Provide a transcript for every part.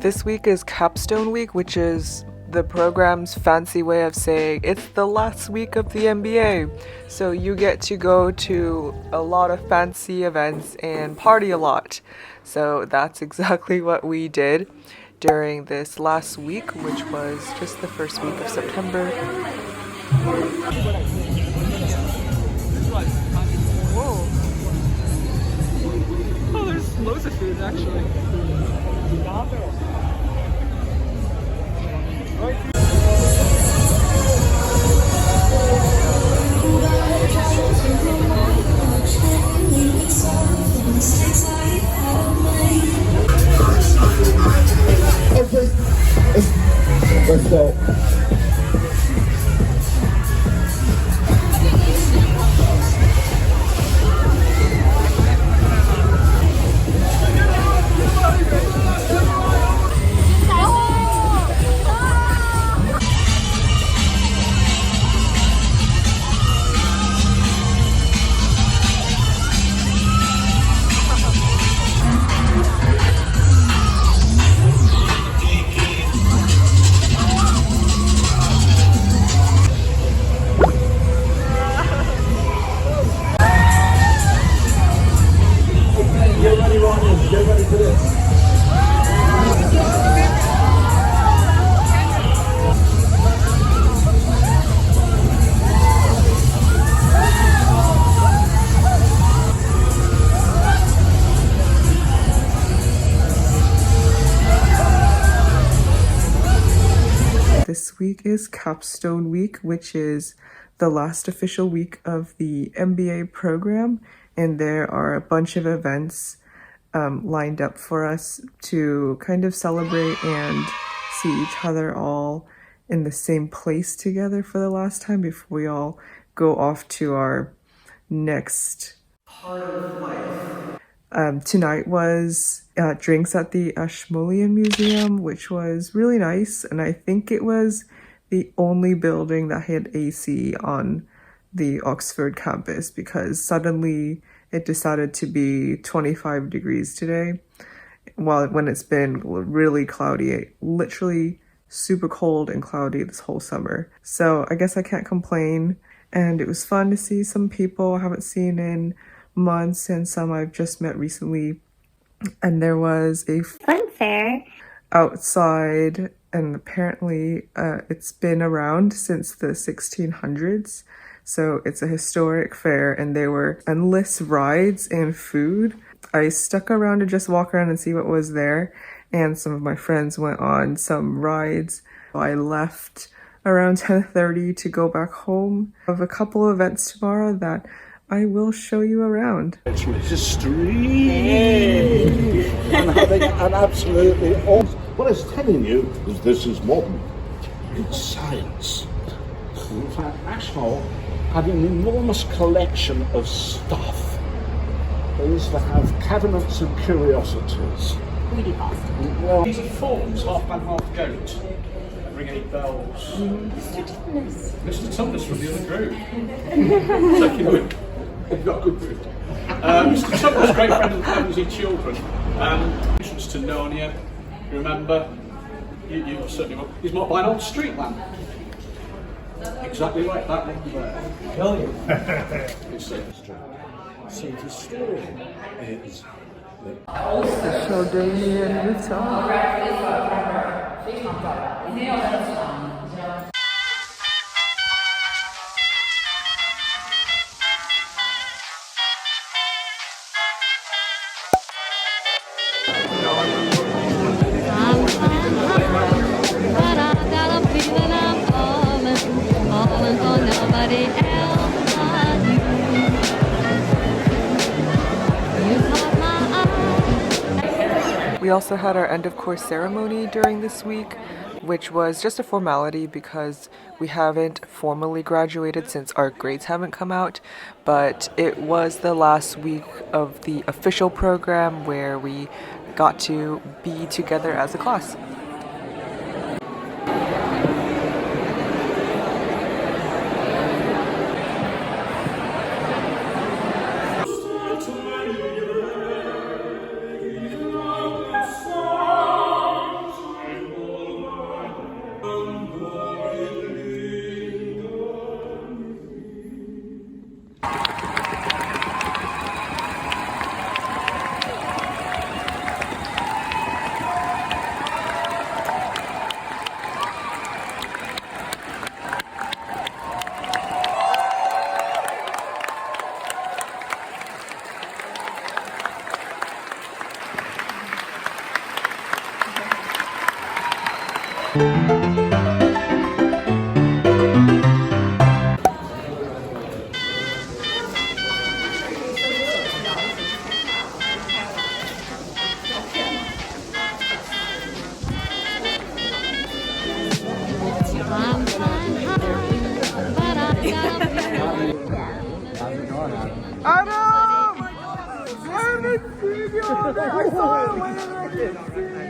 This week is Capstone week, which is the program's fancy way of saying it's the last week of the MBA. So you get to go to a lot of fancy events and party a lot. So that's exactly what we did during this last week, which was just the first week of September. Whoa. Oh, there's loads of food actually. Let's go. Get ready for this. This week is Capstone week, which is the last official week of the MBA program, and there are a bunch of events lined up for us to kind of celebrate and see each other all in the same place together for the last time before we all go off to our next part of life. Tonight was drinks at the Ashmolean Museum, which was really nice, and I think it was the only building that had AC on the Oxford campus because suddenly it decided to be 25 degrees today, when it's been really cloudy, literally super cold and cloudy this whole summer. So I guess I can't complain, and it was fun to see some people I haven't seen in months and some I've just met recently. And there was a fun fair outside, and apparently it's been around since the 1600s. So it's a historic fair, and there were endless rides and food. I stuck around to just walk around and see what was there, and some of my friends went on some rides. I left around 10:30 to go back home. I have a couple of events tomorrow that I will show you around. History and having an absolutely awesome. What I was telling you is this is modern. It's science. In fact, Ashmole had an enormous collection of stuff. They used to have cabinets and curiosities. really fast. Well, these are fawns, half man, half goat. Ring any bells? Mr. Thomas from the other group. Taking a look. You've got a good group. Mr. Thomas, great friend of the Clemency children. Entrance to Narnia. You remember? You certainly will. He's marked by an old street lamp. Exactly like that one there. Brilliant. It's so the story is The sheldonian rooftop. We also had our end of course ceremony during this week, which was just a formality because we haven't formally graduated since our grades haven't come out, but it was the last week of the official program where we got to be together as a class.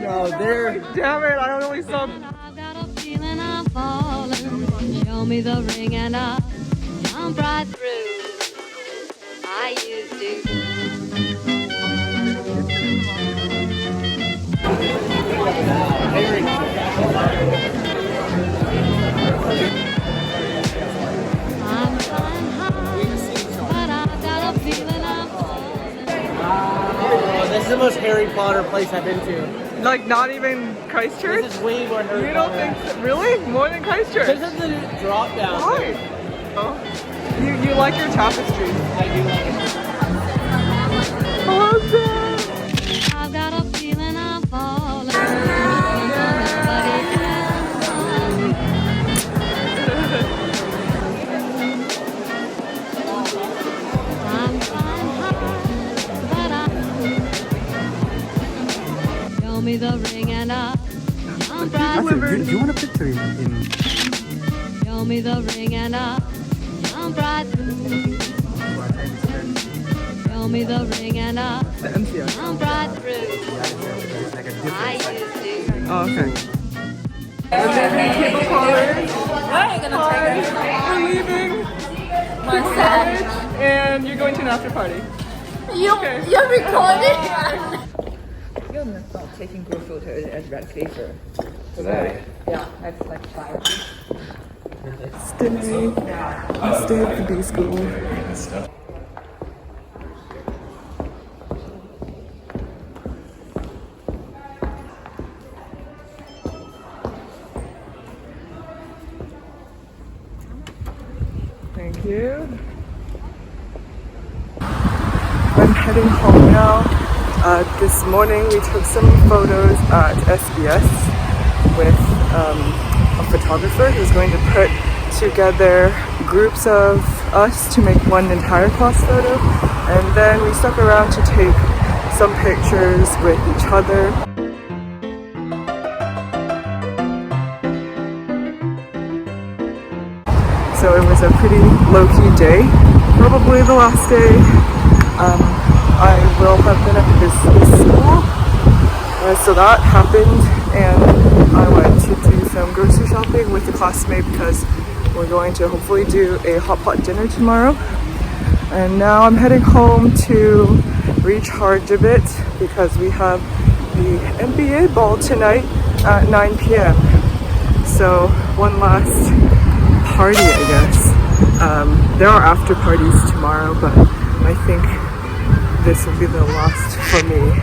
No, there. Damn it, I only saw. I've got a feeling I'm falling. Show me the ring and I'll jump right through. I used to. I'm flying high, but I've got a feeling I'm falling. This is the most Harry Potter place I've been to. Like, not even Christchurch? This is way more Harry You don't Potter. think so? Really? More than Christchurch? This is the drop down. Why? Oh. You like your tapestry. I do like it. Awesome. I've got a feeling I'm falling. Nobody can hold me. I'm flying high, but show me the ring and I'll jump right through. Do you want a picture in Show me the ring and I'll jump right through. Show me the ring and I'll jump right through. I used to. Oh, okay. Cable callers. We're leaving college, and you're going to an after party. You're recording? You're not taking group photos as red facer. today? Yeah, that's like 5. Stay at the B school. Thank you. I'm heading home now. This morning we took some photos at SBS with a photographer who's going to put together groups of us to make one entire class photo, and then we stuck around to take some pictures with each other. So it was a pretty low-key day, probably the last day I will have been at this school. So that happened, and I went to do some grocery shopping with a classmate because we're going to hopefully do a hot pot dinner tomorrow. And now I'm heading home to recharge a bit because we have the MBA Ball tonight at 9 p.m. So one last party, I guess. There are after parties tomorrow, but I think this will be the last for me.